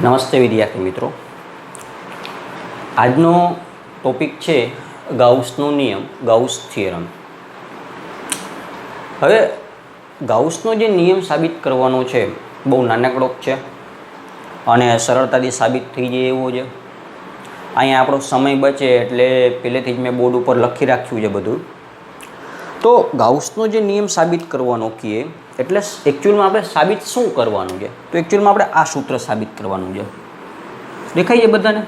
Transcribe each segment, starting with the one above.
નમસ્તે વિદ્યાર્થી મિત્રો, આજનો ટોપિક છે ગાઉસનો નિયમ, ગાઉસ થિયરમ. હવે ગાઉસનો જે નિયમ સાબિત કરવાનો છે બહુ નાનકડો છે અને સરળતાથી સાબિત થઈ જાય એવો છે. અહીંયા આપણો સમય બચે એટલે પહેલેથી જ મેં બોર્ડ ઉપર લખી રાખ્યું છે બધું. તો ગાઉસનો જે નિયમ સાબિત કરવાનો કહીએ એટલે એકચ્યુઅલમાં આપણે સાબિત શું કરવાનું છે? તો એકચ્યુઅલમાં આપણે આ સૂત્ર સાબિત કરવાનું છે. દેખાય છે બધાને?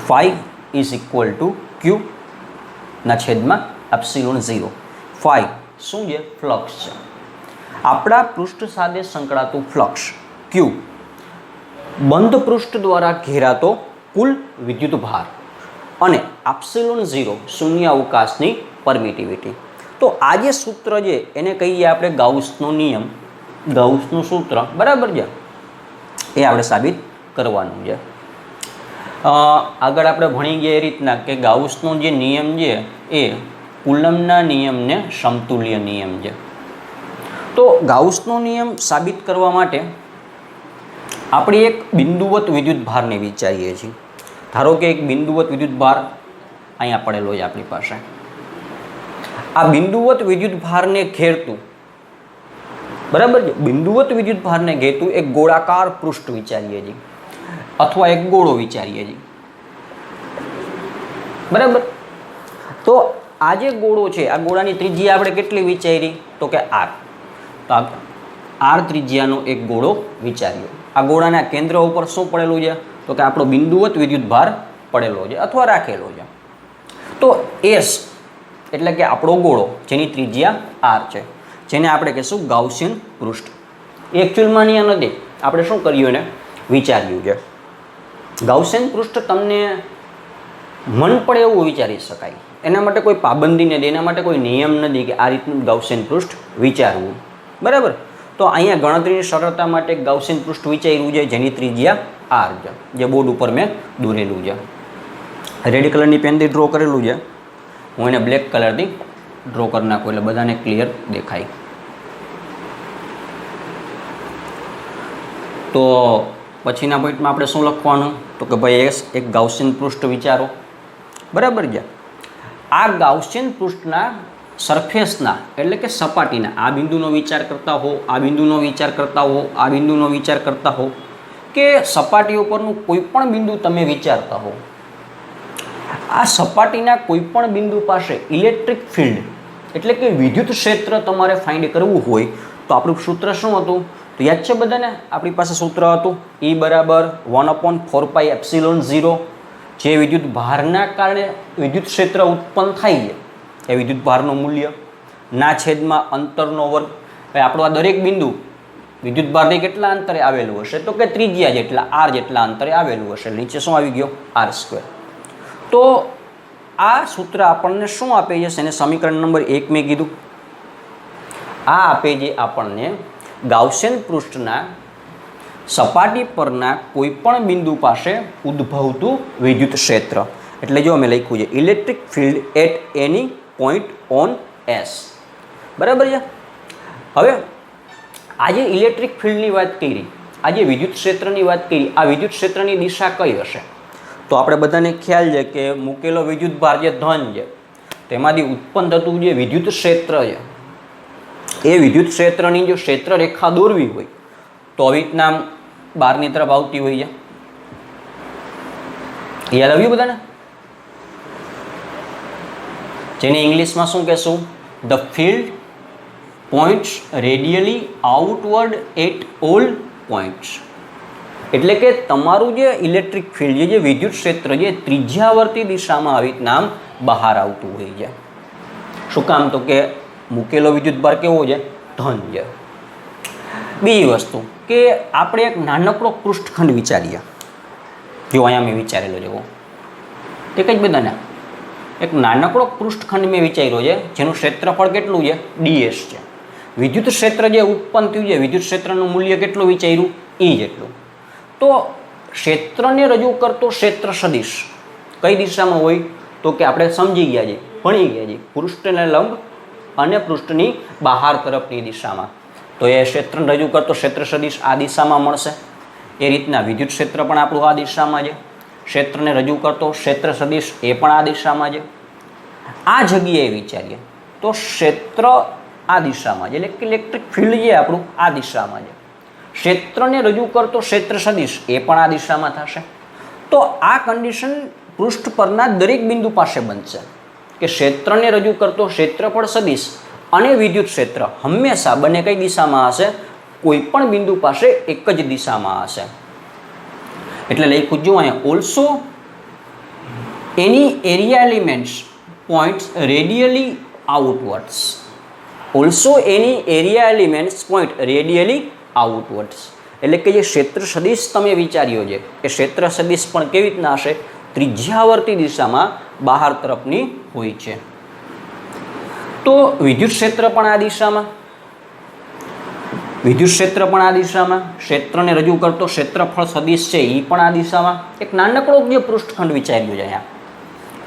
ફાઈ ઇઝ ઇક્વલ ટુ ક્યુ ના છેદમાં એપ્સિલોન 0. ફાઈ શું છે? ફ્લક્સ છે. આપણા પૃષ્ઠ સાથે સંકળાતું ફ્લક્સ. ક્યુ બંધ પૃષ્ઠ દ્વારા ઘેરાતો કુલ વિદ્યુત ભાર અને એપ્સિલોન 0 શૂન્ય અવકાશની પરમિટિવિટી. તો આ જે સૂત્ર છે એને કહીએ આપણે ગાઉસનો નિયમ, ગાઉસનું સૂત્ર, બરાબર છે? એ આપણે સાબિત કરવાનું છે. આગળ આપણે ભણી ગયા એ રીતના કે ગાઉસનો જે નિયમ છે એ કુલમ્બના નિયમને સમતુલ્ય નિયમ છે. તો ગાઉસનો નિયમ સાબિત કરવા માટે આપણે એક બિંદુવત વિદ્યુત ભારને વિચારીએ છીએ. ધારો કે એક બિંદુવત વિદ્યુત ભાર અહીંયા પડેલો છે આપણી પાસે. આ બિંદુવત વિદ્યુત ભારને ઘેરતું, બરાબર છે, બિંદુવત વિદ્યુત ભારને ઘેરતું એક ગોળાકાર પૃષ્ઠ વિચારીએ છીએ અથવા એક ગોળો વિચારીએ છીએ, બરાબર? તો આ જે ગોળો છે, આ ગોળાની ત્રિજ્યા આપણે કેટલી વિચારી? તો કે r. તો r ત્રિજ્યાનો એક ગોળો વિચાર્યો. આ ગોળાના કેન્દ્ર ઉપર શું પડેલું છે? તો કે આપણો બિંદુવત વિદ્યુત ભાર પડેલો છે અથવા રાખેલો છે. તો s એટલે કે આપણો ગોળો જેની ત્રિજ્યા r છે, જેને આપણે કહીશું ગાઉસિયન પૃષ્ઠ. એકચ્યુઅલમાં અહીંયા નથી, આપણે શું કર્યું એને વિચાર્યું છે. ગાઉસિયન પૃષ્ઠ તમને મન પડે એવું વિચારી શકાય. એના માટે કોઈ પાબંદી નથી, એના માટે કોઈ નિયમ નથી કે આ રીતનું ગાઉસિયન પૃષ્ઠ વિચારવું, બરાબર? તો અહીંયા ગણતરીની સરળતા માટે ગાઉસિયન પૃષ્ઠ વિચાર્યું છે જેની ત્રિજ્યા r છે, જે બોર્ડ ઉપર મેં દોરેલું છે. રેડ કલરની પેનથી ડ્રો કરેલું છે. હું એને બ્લેક કલરથી ડ્રો કરી નાખું એટલે બધાને ક્લિયર દેખાય. તો પછીના પોઈન્ટમાં આપણે શું લખવાનું? તો કે ભાઈ એક ગાઉસિયન પૃષ્ઠ વિચારો, બરાબર છે? આ ગાઉસિયન પૃષ્ઠના સરફેસના એટલે કે સપાટીના આ બિંદુનો વિચાર કરતા હો, આ બિંદુનો વિચાર કરતા હો, આ બિંદુનો વિચાર કરતા હો, કે સપાટી ઉપરનું કોઈ પણ બિંદુ તમે વિચારતા હો, આ સપાટીના કોઈ પણ બિંદુ પાસે ઇલેક્ટ્રિક ફિલ્ડ એટલે કે વિદ્યુત ક્ષેત્ર તમારે ફાઇન્ડ કરવું હોય તો આપણું સૂત્ર શું હતું? તો યાદ છે બધાને? આપણી પાસે સૂત્ર હતું E બરાબર 1/4πε0. જે વિદ્યુત ભારના કારણે વિદ્યુત ક્ષેત્ર ઉત્પન્ન થાય છે એ વિદ્યુત ભારનું મૂલ્ય ના છેદમાં અંતરનો વર્ગ. આપણો આ દરેક બિંદુ વિદ્યુત ભારથી કેટલા અંતરે આવેલું હશે? તો કે ત્રિજ્યા જેટલા r જેટલા અંતરે આવેલું હશે. નીચે શું આવી ગયો? r². તો આ સૂત્ર આપણને શું આપે છે? એને સમીકરણ નંબર 1 મેં કીધું. આ આપે છે આપણને ગાઉસિયન પૃષ્ઠના સપાટી પરના કોઈ પણ બિંદુ પાસે ઉદ્ભવતું વિદ્યુત ક્ષેત્ર. એટલે જો મેં લખ્યું છે electric field at any point on S, બરાબર છે? હવે આજે ઇલેક્ટ્રિક ફિલ્ડની વાત કરી, આજે વિદ્યુત ક્ષેત્રની વાત કરી, આ વિદ્યુત ક્ષેત્રની દિશા કઈ હશે? તો આપણે બધાને ખ્યાલ છે કે મૂકેલો વિદ્યુત ભાર જે ધન છે તેમાંથી ઉત્પન્ન થતું જે વિદ્યુત ક્ષેત્ર છે એ વિદ્યુત ક્ષેત્રની જો ક્ષેત્ર રેખા દોરવી હોય તો આવી રીતના બહારની તરફ આવતી હોય છે. યાદ આવ્યું બધાને? જેને ઇંગ્લિશમાં શું કહેશું? The field points radially outward at all points. એટલે કે તમારું જે ઇલેક્ટ્રિક ફિલ્ડ છે, જે વિદ્યુત ક્ષેત્ર છે, ત્રિજ્યાવર્તી દિશામાં આવી રીતના બહાર આવતું હોય છે. શું કામ? તો કે મૂકેલો વિદ્યુત ભાર કેવો છે? ધન છે. બીજી વસ્તુ કે આપણે એક નાનકડો પૃષ્ઠખંડ વિચારીએ. જો અહીંયા મેં વિચારેલો છે એક જ બધાને એક નાનકડો પૃષ્ઠખંડ મેં વિચાર્યો છે જેનું ક્ષેત્રફળ કેટલું છે? ds છે. વિદ્યુત ક્ષેત્ર જે ઉત્પન્ન થયું છે, વિદ્યુત ક્ષેત્રનું મૂલ્ય કેટલું વિચાર્યું? E જેટલું. તો ક્ષેત્રને રજૂ કરતો ક્ષેત્ર સદિશ કઈ દિશામાં હોય? તો કે આપણે સમજી ગયા છીએ, ભણી ગયા છીએ, પૃષ્ઠને લંબ અને પૃષ્ઠની બહાર તરફની દિશામાં. તો એ ક્ષેત્રને રજૂ કરતો ક્ષેત્ર સદિશ આ દિશામાં મળશે. એ રીતના વિદ્યુત ક્ષેત્ર પણ આપણું આ દિશામાં છે. ક્ષેત્રને રજૂ કરતો ક્ષેત્ર સદિશ એ પણ આ દિશામાં છે. આ જગ્યાએ વિચારીએ તો ક્ષેત્ર આ દિશામાં છે, એટલે કે ઇલેક્ટ્રિક ફિલ્ડ છે આપણું આ દિશામાં છે. ક્ષેત્રને રજૂ કરતો ક્ષેત્ર સદિશ એ પણ આ દિશામાં થશે. તો આ કન્ડિશન પૃષ્ઠ પરના દરેક બિંદુ પાસે બનશે કે ક્ષેત્રને રજૂ કરતો ક્ષેત્રફળ સદિશ અને વિદ્યુત ક્ષેત્ર હંમેશા બંને કઈ દિશામાં હશે? કોઈ પણ બિંદુ પાસે એક જ દિશામાં હશે. એટલે લખ્યું જો અહીંયા also any area elements points radially outwards. Also any area elements point radially outwards, એટલે કે જે ક્ષેત્ર સદિશ તમે વિચાર્યો છે એ ક્ષેત્ર સદિશ પણ કેવી રીતના હશે? ત્રિજ્યાવર્તી દિશામાં બહાર તરફની હોય છે. તો વિદ્યુત ક્ષેત્ર પણ આ દિશામાં, વિદ્યુત ક્ષેત્ર પણ આ દિશામાં, ક્ષેત્રને રજૂ કરતો ક્ષેત્રફળ સદિશ છે એ પણ આ દિશામાં. એક નાનકડો જે પૃષ્ઠખંડ વિચાર્યો છે અહીંયા,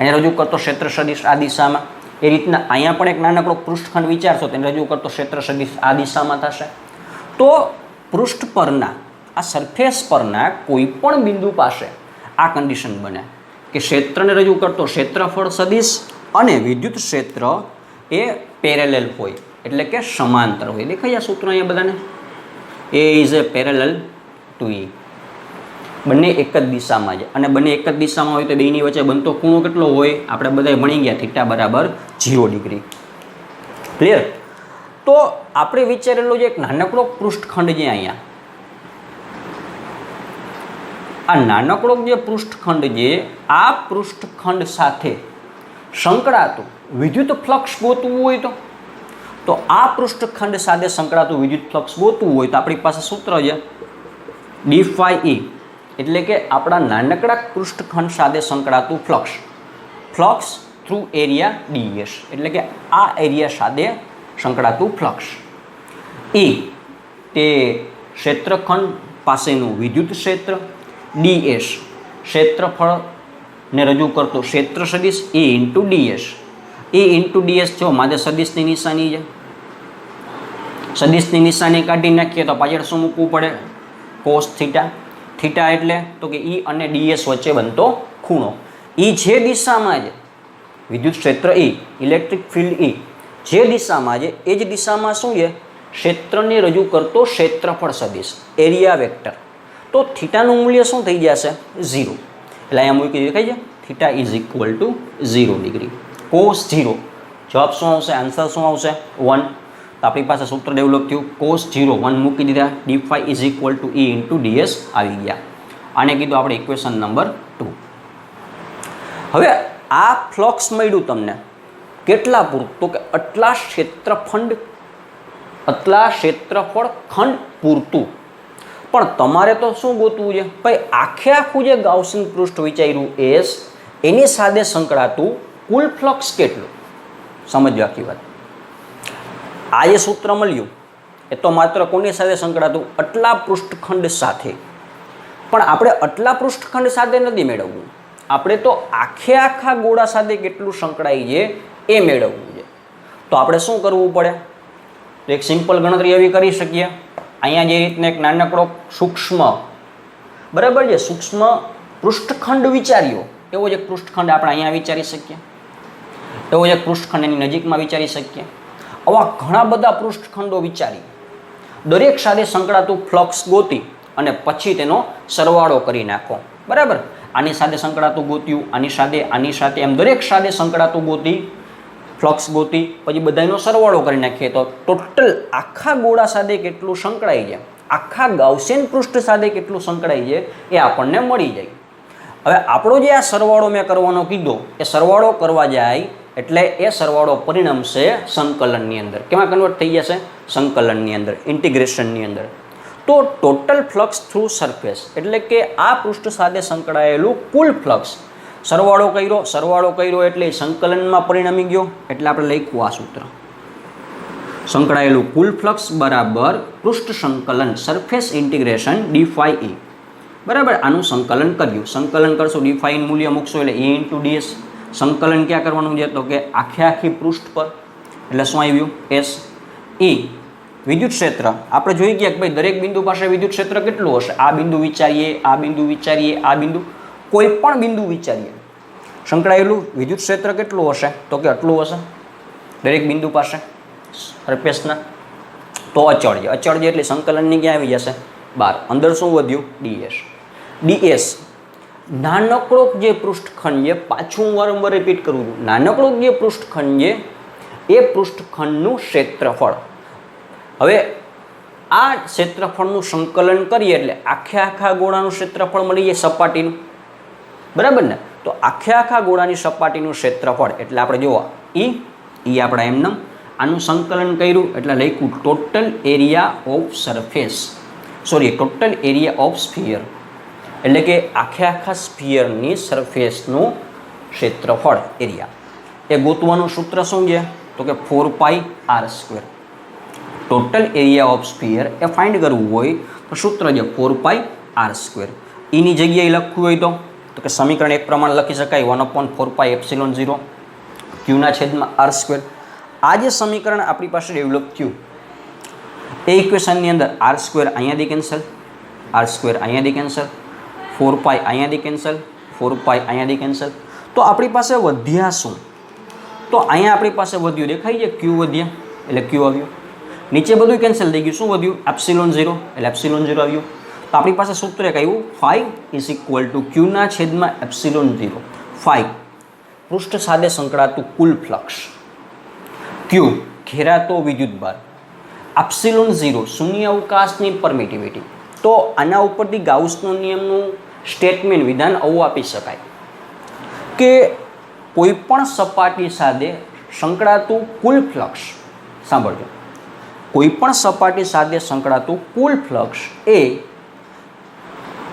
એને રજૂ કરતો ક્ષેત્ર સદિશ આ દિશામાં. એ રીતના અહીંયા પણ એક નાનકડો પૃષ્ઠખંડ વિચારશો તેને રજૂ કરતો ક્ષેત્ર સદિશ આ દિશામાં થશે. તો પૃષ્ઠ પરના આ સરફેસ પરના કોઈ પણ બિંદુ પાસે આ કન્ડિશન બને કે ક્ષેત્રને રજૂ કરતો ક્ષેત્રફળ સદિશ અને વિદ્યુત ક્ષેત્ર એ પેરેલલ હોય, એટલે કે સમાંતર હોય. દેખાય આ સૂત્ર અહીંયા બધાને? એ ઇઝ એ પેરેલલ ટુ ઈ. બંને એક જ દિશામાં છે અને બંને એક જ દિશામાં હોય તો બેની વચ્ચે બનતો ખૂણો કેટલો હોય? આપણે બધા ભણી ગયા θ બરાબર 0 ડિગ્રી. ક્લિયર? તો આપણે વિચારેલો જે એક નાનકડો પૃષ્ઠખંડ છે અહીંયા, આ નાનકડો જે પૃષ્ઠખંડ છે આ પૃષ્ઠખંડ સાથે સંકળાતું વિદ્યુત ફ્લક્સ ગોતવું હોય તો આ પૃષ્ઠખંડ સાથે સંકળાતું વિદ્યુત ફ્લક્સ ગોતવું હોય તો આપણી પાસે સૂત્ર છે d phi e, એટલે કે આપણા નાનકડા પૃષ્ઠખંડ સાથે સંકળાતું flux, flux through area ds, એટલે કે આ એરિયા સાથે સંકળાતું ફ્લક્સ. E તે ક્ષેત્રખંડ પાસેનું વિદ્યુત ક્ષેત્ર, ds ક્ષેત્રફળને રજૂ કરતો ક્ષેત્ર સદિશ E into ds. E into ds જો મારે સદિશની નિશાની છે, સદિશની નિશાની કાઢી નાખીએ તો પાછળ શું મૂકવું પડે? Cos theta. થીટા એટલે તો કે E અને ds વચ્ચે બનતો ખૂણો. E જે દિશામાં છે વિદ્યુત ક્ષેત્ર E, ઇલેક્ટ્રિક ફિલ્ડ E જે દિશામાં છે એ જ દિશામાં શું છે? ક્ષેત્રને રજૂ કરતો ક્ષેત્રફળ સદિશ, એરિયા વેક્ટર. તો થીટાનું મૂલ્ય શું થઈ જશે? 0. એટલે અહીંયા મૂકી દેખાય છે theta is equal to 0 degree. Cos 0. જવાબ શું આવશે? આન્સર શું આવશે? 1. તો આપણી પાસે સૂત્ર ડેવલપ થયું. કોસ 0 1 મૂકી દીધા. d phi is equal to E into ds આવી ગયા. આને કીધું આપણે ઇક્વેશન નંબર 2. હવે આ ફ્લક્સ મળ્યું તમને કેટલા પૂરતું? તો કે આટલા ક્ષેત્રફળ ખંડ પૂરતું. પણ તમારે તો શું ગોતવું છે ભાઈ? આખે આખું જે ગાઉસિયન પૃષ્ઠ વિચાર્યું S, એની સાથે સંકળાતું કુલ ફ્લક્સ કેટલું? સમજો આખી વાત. આ જે સૂત્ર મળ્યું એ તો માત્ર કોની સાથે સંકળાતું? આટલા પૃષ્ઠખંડ સાથે. પણ આપણે આટલા પૃષ્ઠખંડ સાથે નથી મેળવવું, આપણે તો આખે આખા ગોળા સાથે કેટલું સંકળાય છે એ મેળવવું છે. તો આપણે શું કરવું પડે? તો એક સિમ્પલ ગણતરી એવી કરી શકીએ. અહીંયા જે રીતના એક નાનકડો સૂક્ષ્મ, બરાબર છે, સૂક્ષ્મ પૃષ્ઠખંડ વિચાર્યો એવો જ એક પૃષ્ઠખંડ આપણે અહીંયા વિચારી શકીએ, એવો જ એક પૃષ્ઠખંડ એની નજીકમાં વિચારી શકીએ. આવા ઘણા બધા પૃષ્ઠખંડો વિચારી દરેક સાથે સંકળાતું ફ્લક્સ ગોતી અને પછી તેનો સરવાળો કરી નાખો. બરાબર? આની સાથે સંકળાતું ગોત્યું, આની સાથે એમ દરેક સાથે સંકળાતું ગોતી, ફ્લક્સ ગોતી, પછી બધાનો સરવાળો કરી નાખીએ તો ટોટલ આખા ગોળા સાથે કેટલું સંકળાય છે, આખા ગાઉસિયન પૃષ્ઠ સાથે કેટલું સંકળાય છે એ આપણને મળી જાય. હવે આપણો જે આ સરવાળો મેં કરવાનો કીધો એ સરવાળો કરવા જાય એટલે એ સરવાળો પરિણમશે સંકલનની અંદર. કેમાં કન્વર્ટ થઈ જશે? સંકલનની અંદર, ઇન્ટિગ્રેશનની અંદર. તો ટોટલ ફ્લક્સ થ્રુ સરફેસ એટલે કે આ પૃષ્ઠ સાથે સંકળાયેલું કુલ ફ્લક્સ સરવાળો કર્યો એટલે સંકલનમાં પરિણમી ગયો. એટલે આપણે લખ્યું આ સૂત્ર, સંકળાયેલું કુલ ફ્લક્સ બરાબર પૃષ્ઠ સંકલન, surface integration d phi e. બરાબર? આનું સંકલન કર્યું, સંકલન કરશો d phi મૂલ્ય મૂકશો એટલે E ઇન્ટુ ds. સંકલન ક્યાં કરવાનું છે? તો કે આખી પૃષ્ઠ પર, એટલે શું આવ્યું? S. E વિદ્યુત ક્ષેત્ર આપણે જોઈ ગયા કે ભાઈ દરેક બિંદુ પાસે વિદ્યુત ક્ષેત્ર કેટલું હશે. આ બિંદુ વિચારીએ, આ બિંદુ વિચારીએ, આ બિંદુ, કોઈ પણ બિંદુ વિચારીએ, સંકળાયેલું વિદ્યુત ક્ષેત્ર કેટલું હશે? તો કે આટલું હશે દરેક બિંદુ પાસે સરફેસના. તો અચળ છે, અચળ છે એટલે સંકલનની ક્યાં આવી જશે? 12. અંદર શું વધ્યું? ડીએસ. ડીએસ નાનકડો જે પૃષ્ઠખંડ છે, પાછું વારંવાર રિપીટ કરું છું, નાનકડો જે પૃષ્ઠખંડ છે એ પૃષ્ઠખંડનું ક્ષેત્રફળ. હવે આ ક્ષેત્રફળનું સંકલન કરીએ એટલે આખા ગોળાનું ક્ષેત્રફળ મળી જાય સપાટીનું, બરાબર ને? તો આખા ગોળાની સપાટીનું ક્ષેત્રફળ એટલે આપણે જોવા ઈ આપણે એમનેમ આનું સંકલન કર્યું એટલે લખ્યું total area of surface, sorry total area of sphere, એટલે કે આખા સ્ફિયરની સરફેસનું ક્ષેત્રફળ એરિયા. એ ગોતવાનું સૂત્ર શું છે? તો કે 4πr². Total area of sphere A find કરવું હોય તો સૂત્ર છે 4πr². એની જગ્યાએ લખવું હોય તો કે સમીકરણ એક પ્રમાણે લખી શકાય 1/4πε0 ક્યુના છેદમાં r². આ જે સમીકરણ આપણી પાસે ડેવલપ થયું એ ઇક્વેશનની અંદર r² અહીંયાથી કેન્સલ, r² અહીંયાથી કેન્સલ, 4π અહીંયાથી કેન્સલ, 4π અહીંયાથી કેન્સલ. તો આપણી પાસે વધ્યા શું? તો અહીંયા આપણી પાસે વધ્યું દેખાય છે ક્યુ વધ્યા એટલે ક્યુ આવ્યું. નીચે બધું કેન્સલ થઈ ગયું, શું વધ્યું? ε0 એટલે ε0 આવ્યું. તો આપણી પાસે સૂત્ર એક આવ્યું φ = ક્યુના છેદમાં ε0. φ પૃષ્ઠ સાથે સંકળાતું કુલ ફ્લક્સ, ક્યુ ઘેરાતો વિદ્યુતભાર, ε0 શૂન્ય અવકાશની પરમિટિવિટી. તો આના ઉપરથી ગાઉસનો નિયમનું સ્ટેટમેન્ટ વિધાન આવું આપી શકાય કે કોઈ પણ સપાટી સાથે સંકળાતું કુલ ફ્લક્સ, સાંભળજો, કોઈ પણ સપાટી સાથે સંકળાતું કુલ ફ્લક્સ એ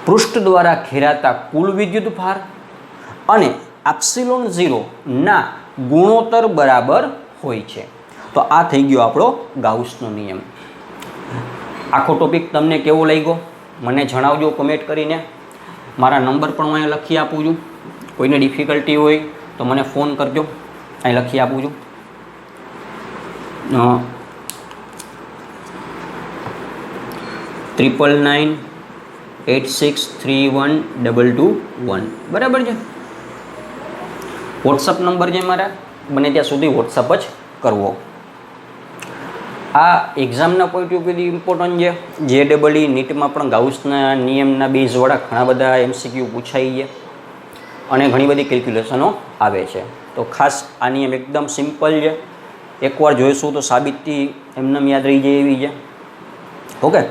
પૃષ્ઠ દ્વારા ઘેરાતા કુલ વિદ્યુતભાર અને ε0 ના ગુણોત્તર બરાબર હોય છે. તો આ થઈ ગયો આપણો ગાઉસનો નિયમ. આખો ટોપિક તમને કેવો લાગ્યો મને જણાવજો કમેન્ટ કરીને. મારા નંબર પણ હું અહીંયા લખી આપું છું, કોઈને ડિફિકલ્ટી હોય તો મને ફોન કરજો, અહીં લખી આપું છું. 9996312221 બરાબર છે. વોટ્સઅપ નંબર છે મારા, બને ત્યાં સુધી વોટ્સઅપ જ કરવો. આ એક્ઝામના પોઈન્ટ ઓફ વ્યૂથી ઇમ્પોર્ટન્ટ છે. JEE નીટમાં પણ ગાઉસના નિયમના બેઝવાળા ઘણા બધા MCQ પૂછાઈ છે અને ઘણી બધી કેલ્ક્યુલેશનો આવે છે. તો ખાસ આ નિયમ એકદમ સિમ્પલ છે, એકવાર જોઈશું તો સાબિતી એમને યાદ રહી જાય એવી છે. ઓકે.